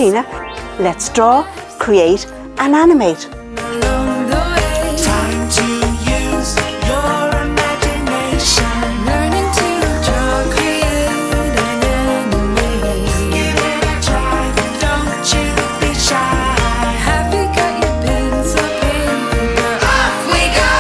Tina. Let's draw, create and animate. Time to use your imagination. Learning to draw, create and animate. Give it a try, don't you be shy. Have you got your pencil, paper? Off we go!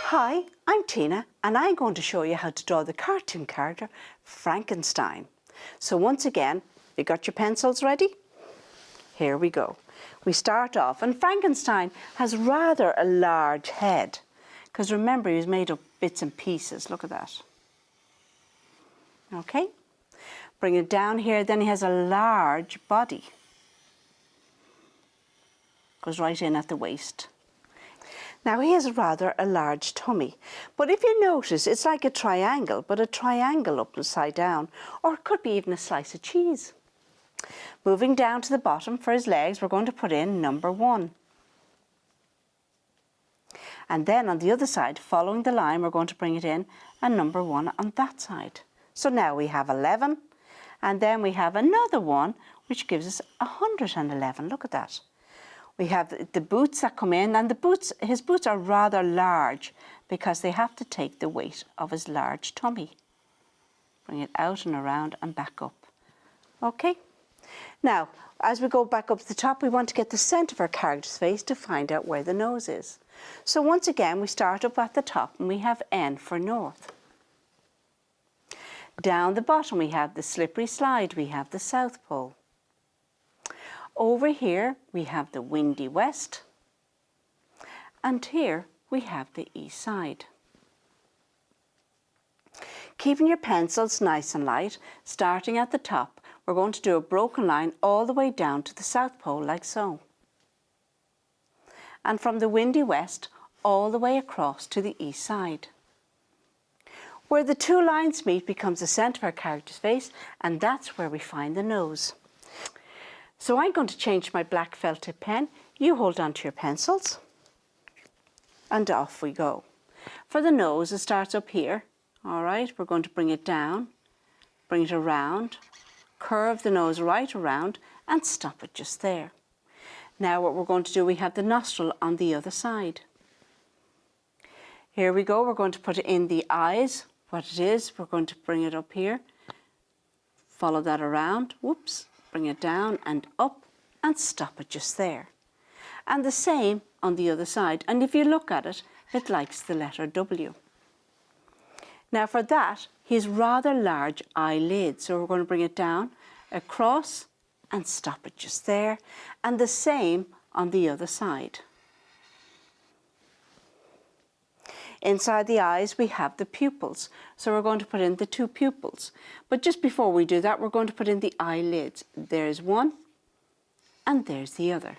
Hi, I'm Tina and I'm going to show you how to draw the cartoon character Frankenstein. So once again, you got your pencils ready? Here we go. We start off, and Frankenstein has rather a large head, because remember he was made of bits and pieces. Look at that. Okay, bring it down here. Then he has a large body. Goes right in at the waist. Now he has rather a large tummy, but if you notice it's like a triangle, but a triangle upside down, or it could be even a slice of cheese. Moving down to the bottom for his legs, we're going to put in number 1. And then on the other side, following the line, we're going to bring it in a number 1 on that side. So now we have 11, and then we have another one, which gives us 111. Look at that. We have the boots that come in, and the boots, his boots are rather large because they have to take the weight of his large tummy. Bring it out and around and back up. Okay. Now, as we go back up to the top, we want to get the centre of our character's face to find out where the nose is. So once again, we start up at the top and we have N for north. Down the bottom, we have the slippery slide, we have the South Pole. Over here, we have the windy west. And here, we have the east side. Keeping your pencils nice and light, starting at the top, we're going to do a broken line all the way down to the South Pole, like so. And from the windy west, all the way across to the east side. Where the two lines meet becomes the centre of our character's face, and that's where we find the nose. So I'm going to change my black felt tip pen. You hold on to your pencils. And off we go. For the nose, it starts up here. All right, we're going to bring it down, bring it around, curve the nose right around and stop it just there. Now what we're going to do, we have the nostril on the other side. Here we go, we're going to put in the eyes, what it is, we're going to bring it up here, follow that around, whoops, bring it down and up and stop it just there. And the same on the other side, and if you look at it, it likes the letter W. Now for that, he has rather large eyelids, so we're going to bring it down, across and stop it just there, and the same on the other side. Inside the eyes we have the pupils, so we're going to put in the 2 pupils. But just before we do that, we're going to put in the eyelids. There's one and there's the other.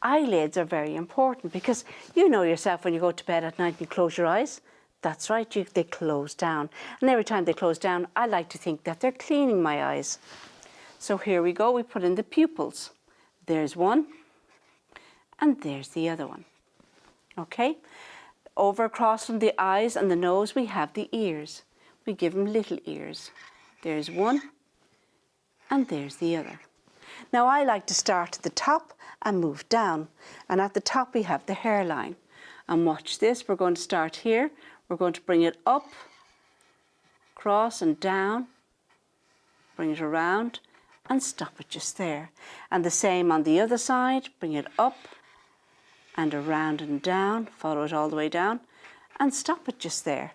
Eyelids are very important because you know yourself when you go to bed at night and you close your eyes. That's right, they close down. And every time they close down, I like to think that they're cleaning my eyes. So here we go, we put in the pupils. There's one, and there's the other one. Okay, over across from the eyes and the nose, we have the ears. We give them little ears. There's one, and there's the other. Now I like to start at the top and move down. And at the top we have the hairline. And watch this, we're going to start here. We're going to bring it up, cross and down, bring it around and stop it just there. And the same on the other side, bring it up and around and down, follow it all the way down and stop it just there.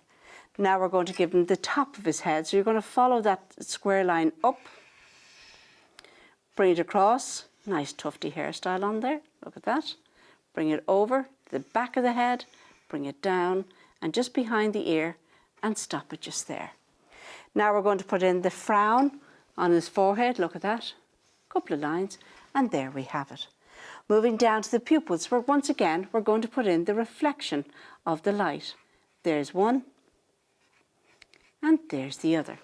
Now we're going to give him the top of his head. So you're going to follow that square line up, bring it across, nice tufty hairstyle on there, look at that. Bring it over to the back of the head, bring it down and just behind the ear and stop it just there. Now we're going to put in the frown on his forehead, look at that, a couple of lines, and there we have it. Moving down to the pupils, where once again we're going to put in the reflection of the light. There's one, and there's the other.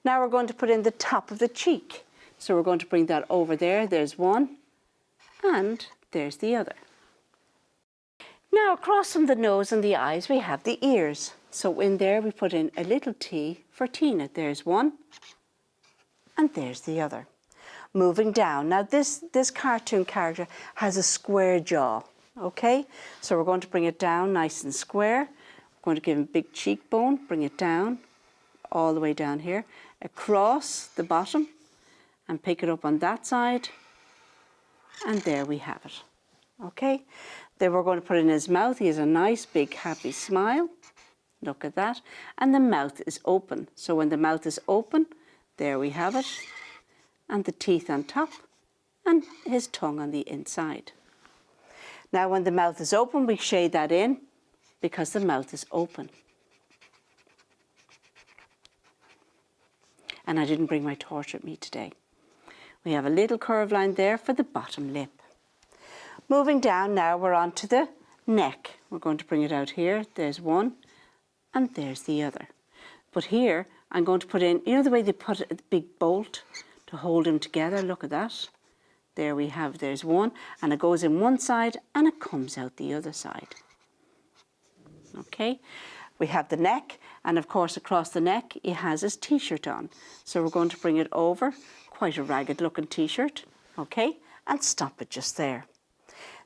Now we're going to put in the top of the cheek. So we're going to bring that over there, there's one, and there's the other. Now across from the nose and the eyes we have the ears. So in there we put in a little T for Tina. There's one and there's the other. Moving down. Now this cartoon character has a square jaw, okay? So we're going to bring it down nice and square. We're going to give him a big cheekbone, bring it down, all the way down here, across the bottom, and pick it up on that side, and there we have it, okay? Then we're going to put in his mouth. He has a nice big happy smile. Look at that. And the mouth is open. So when the mouth is open, there we have it. And the teeth on top and his tongue on the inside. Now when the mouth is open, we shade that in because the mouth is open. And I didn't bring my torch with me today. We have a little curved line there for the bottom lip. Moving down now, we're on to the neck. We're going to bring it out here. There's one and there's the other. But here I'm going to put in, you know the way they put a big bolt to hold them together? Look at that. There we have, there's one, and it goes in one side and it comes out the other side. Okay, we have the neck, and of course across the neck he has his t-shirt on. So we're going to bring it over, quite a ragged looking t-shirt, okay, and stop it just there.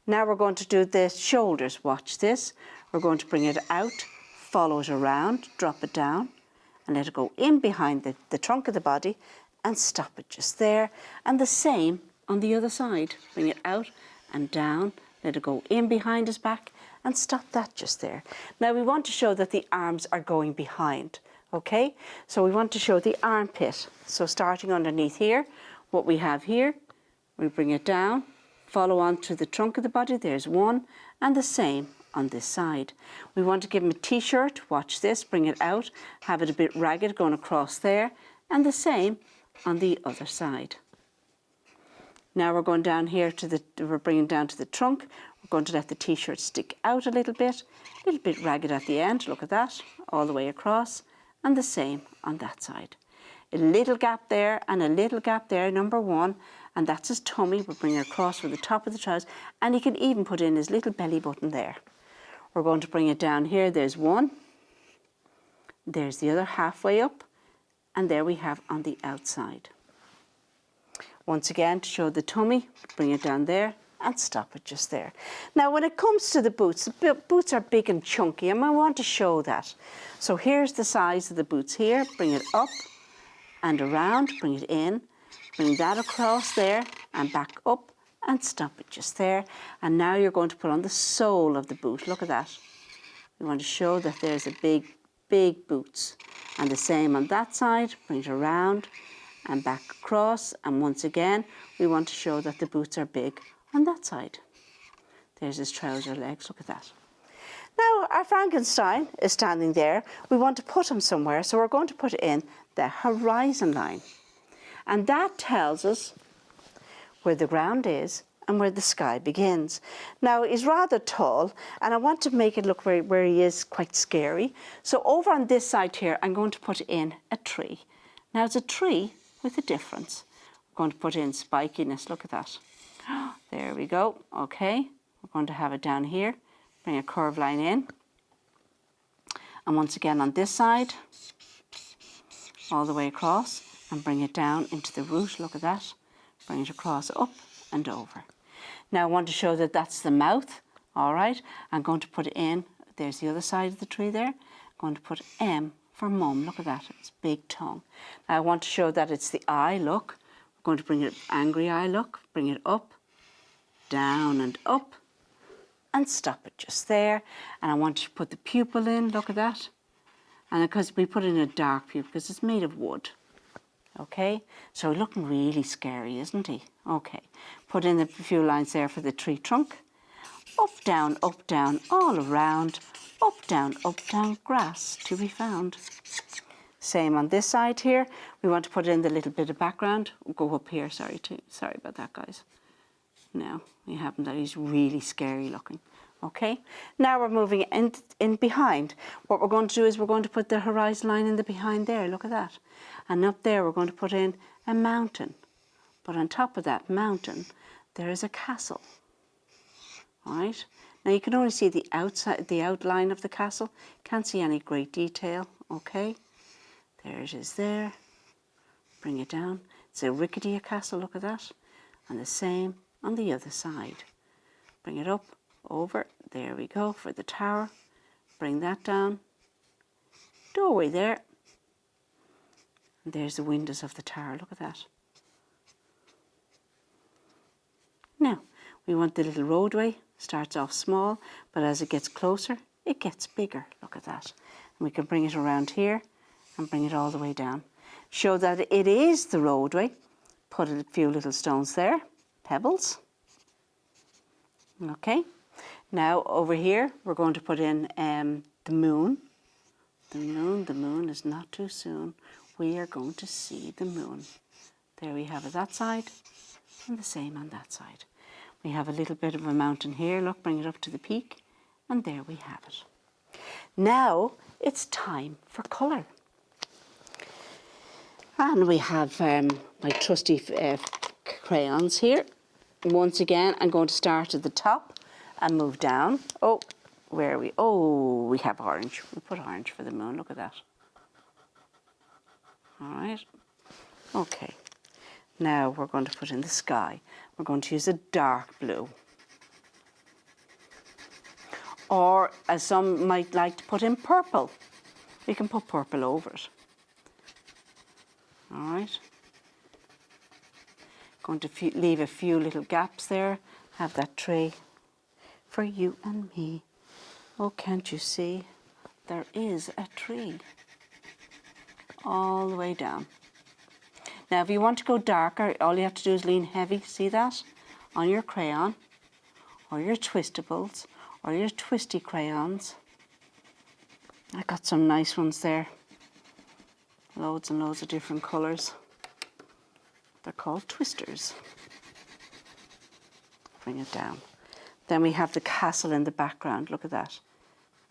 Now we're going to do the shoulders. Watch this. We're going to bring it out, follow it around, drop it down, and let it go in behind the trunk of the body and stop it just there. And the same on the other side. Bring it out and down, let it go in behind his back and stop that just there. Now we want to show that the arms are going behind, okay? So we want to show the armpit. So starting underneath here, what we have here, we bring it down, follow on to the trunk of the body, there's one, and the same on this side. We want to give him a t-shirt, watch this, bring it out, have it a bit ragged going across there, and the same on the other side. Now we're going down here we're bringing down to the trunk. We're going to let the t-shirt stick out a little bit ragged at the end, look at that, all the way across, and the same on that side. A little gap there and a little gap there, number one, and that's his tummy. We'll bring it across with the top of the trousers, and he can even put in his little belly button there. We're going to bring it down here, there's one, there's the other halfway up, and there we have on the outside. Once again, to show the tummy, bring it down there and stop it just there. Now when it comes to the boots are big and chunky, and I want to show that. So here's the size of the boots here, bring it up and around, bring it in, bring that across there and back up and stop it just there. And now you're going to put on the sole of the boot, look at that. We want to show that there's a big boots. And the same on that side, bring it around and back across, and once again we want to show that the boots are big on that side. There's his trouser legs, look at that. Now our Frankenstein is standing there. We want to put him somewhere, so we're going to put in the horizon line, and that tells us where the ground is and where the sky begins. Now he's rather tall, and I want to make it look where he is quite scary. So over on this side here I'm going to put in a tree. Now it's a tree with a difference. We're going to put in spikiness, look at that. There we go, okay. We're going to have it down here, bring a curved line in. And once again on this side, all the way across, and bring it down into the root, look at that. Bring it across, up and over. Now I want to show that that's the mouth, all right. I'm going to put it in, there's the other side of the tree there. I'm going to put M for mum, look at that, it's big tongue. Now I want to show that it's the eye, look. We're going to bring it, angry eye, look, bring it up, down and up, and stop it just there. And I want to put the pupil in, look at that. And because we put in a dark pupil, because it's made of wood. Okay, so looking really scary, isn't he? Okay, put in a few lines there for the tree trunk. Up, down, all around. Up, down, grass to be found. Same on this side here. We want to put in the little bit of background. We'll go up here, sorry about that, guys. No, we haven't, that is really scary looking. Okay, now we're moving in behind. What we're going to do is we're going to put the horizon line in the behind there, look at that. And up there we're going to put in a mountain. But on top of that mountain, there is a castle. All right, now you can only see the outside, the outline of the castle. Can't see any great detail, okay. There it is there, bring it down. It's a rickety castle, look at that. And the same on the other side. Bring it up, over, there we go for the tower. Bring that down. Doorway there. And there's the windows of the tower, look at that. Now, we want the little roadway, starts off small, but as it gets closer, it gets bigger, look at that. And we can bring it around here and bring it all the way down. Show that it is the roadway. Put a few little stones there, pebbles. Okay, now over here, we're going to put in the moon. The moon is not too soon. We are going to see the moon. There we have it that side, and the same on that side. We have a little bit of a mountain here. Look, bring it up to the peak, and there we have it. Now it's time for colour. And we have my trusty crayons here. Once again, I'm going to start at the top and move down. Oh, where are we? Oh, we have orange. We put orange for the moon. Look at that. All right. Okay. Now we're going to put in the sky. We're going to use a dark blue. Or, as some might like to put in, purple. We can put purple over it. All right. Going to leave a few little gaps there. Have that tree for you and me. Oh, can't you see? There is a tree all the way down. Now, if you want to go darker, all you have to do is lean heavy, see that? On your crayon, or your twistables, or your twisty crayons. I got some nice ones there. Loads and loads of different colours. They're called twisters. Bring it down. Then we have the castle in the background. Look at that.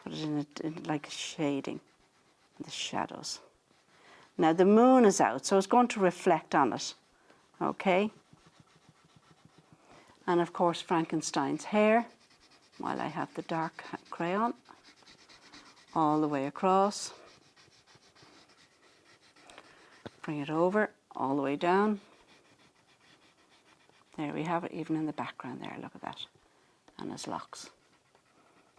Put it in like a shading, the shadows. Now the moon is out, so it's going to reflect on it. Okay? And of course Frankenstein's hair, while I have the dark crayon, all the way across. Bring it over, all the way down. There we have it, even in the background there, look at that. And his locks.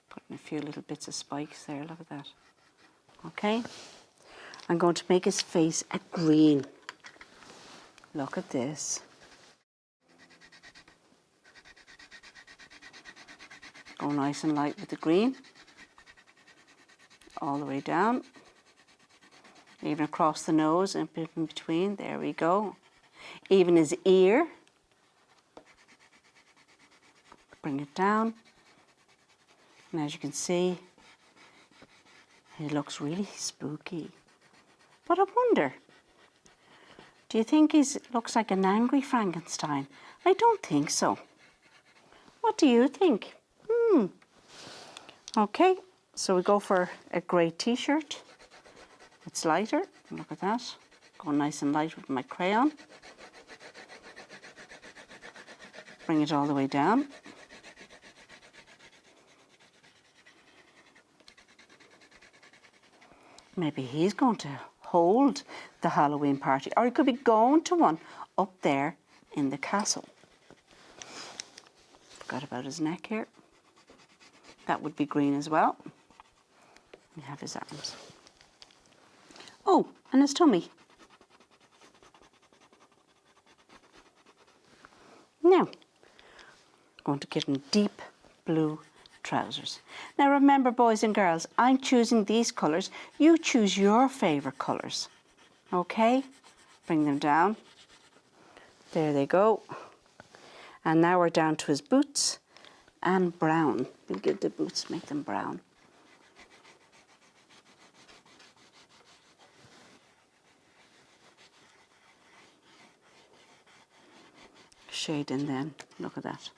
Putting a few little bits of spikes there, look at that. Okay? I'm going to make his face a green. Look at this. Go nice and light with the green. All the way down. Even across the nose and in between, there we go. Even his ear. Bring it down. And as you can see, he looks really spooky. But I wonder, do you think he looks like an angry Frankenstein? I don't think so. What do you think? Okay, so we go for a grey t-shirt. It's lighter, look at that. Go nice and light with my crayon. Bring it all the way down. Maybe he's going to hold the Halloween party, or he could be going to one up there in the castle. Forgot about his neck here. That would be green as well. We have his arms. Oh, and his tummy. Now, I'm going to get him deep blue trousers. Now remember, boys and girls, I'm choosing these colours. You choose your favourite colours. Okay? Bring them down. There they go. And now we're down to his boots and brown. We'll give the boots, make them brown. Shade in then, look at that.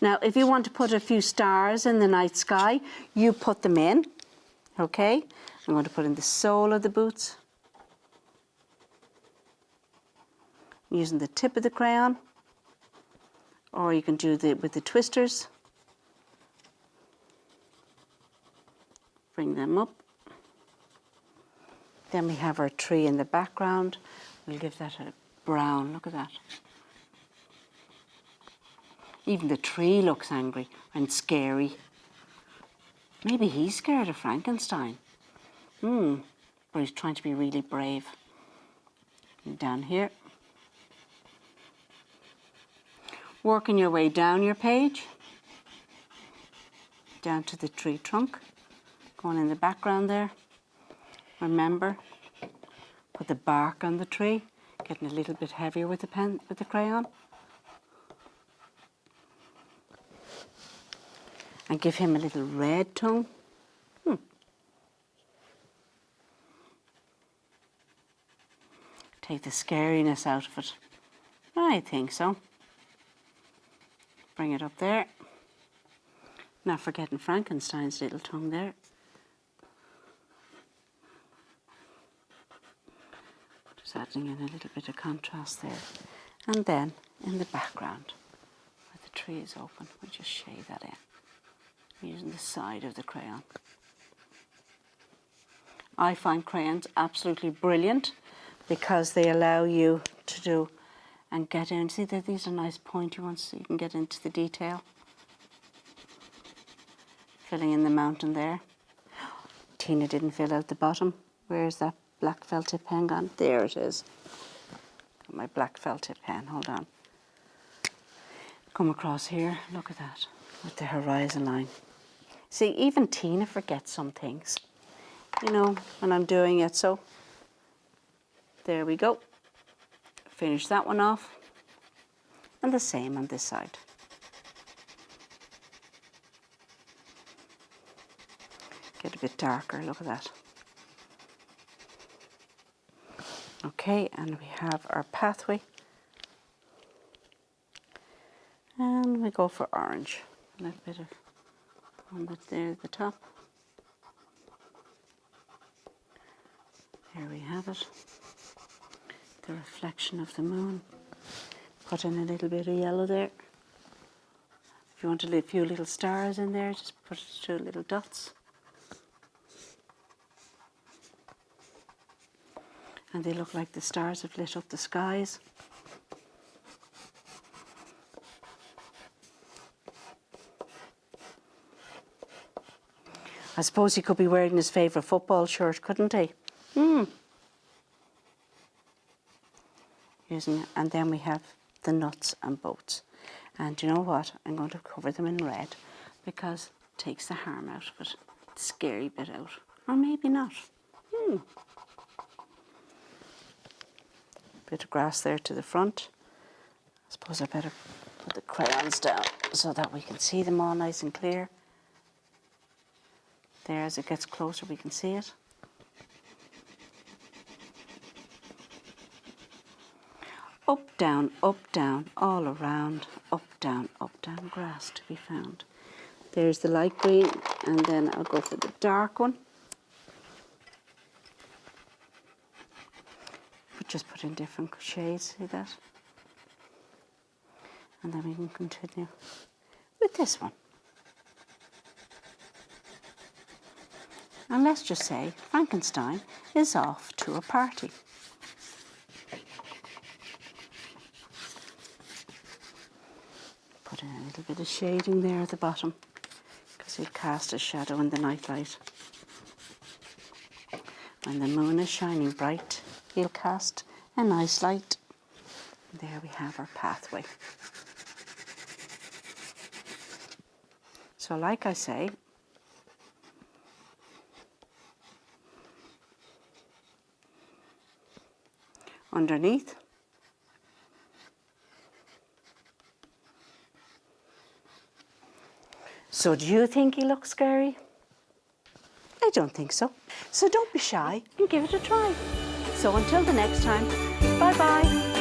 Now, if you want to put a few stars in the night sky, you put them in, okay? I'm going to put in the sole of the boots. Using the tip of the crayon, or you can do it with the twisters. Bring them up. Then we have our tree in the background. We'll give that a brown. Look at that. Even the tree looks angry and scary. Maybe he's scared of Frankenstein. But he's trying to be really brave. And down here. Working your way down your page. Down to the tree trunk. Going in the background there. Remember, put the bark on the tree. Getting a little bit heavier with the pen, with the crayon. And give him a little red tongue. Take the scariness out of it. I think so. Bring it up there. Not forgetting Frankenstein's little tongue there. Just adding in a little bit of contrast there. And then in the background, where the tree is open, we'll just shade that in, using the side of the crayon. I find crayons absolutely brilliant because they allow you to do and get in. See that these are nice pointy ones so you can get into the detail. Filling in the mountain there. Tina didn't fill out the bottom. Where's that black felt tip pen gone? There it is. Got my black felt tip pen, hold on. Come across here, look at that, with the horizon line. See, even Tina forgets some things, you know, when I'm doing it, so there we go. Finish that one off. And the same on this side. Get a bit darker, look at that. Okay, and we have our pathway. And we go for orange. A little bit of one bit there at the top. There we have it. The reflection of the moon. Put in a little bit of yellow there. If you want a few little stars in there, just put it 2 little dots. And they look like the stars have lit up the skies. I suppose he could be wearing his favourite football shirt, couldn't he? And then we have the nuts and bolts. And you know what? I'm going to cover them in red because it takes the harm out of it. The scary bit out. Or maybe not. Bit of grass there to the front. I suppose I better put the crayons down so that we can see them all nice and clear. There, as it gets closer, we can see it. Up, down, all around, up, down, grass to be found. There's the light green, and then I'll go for the dark one. But just put in different shades, see that? And then we can continue with this one. And let's just say Frankenstein is off to a party. Put in a little bit of shading there at the bottom because he'll cast a shadow in the night light. When the moon is shining bright, he'll cast a nice light. And there we have our pathway. So like I say, underneath, so do you think he looks scary? I don't think so. So don't be shy and give it a try. So until the next time, bye bye.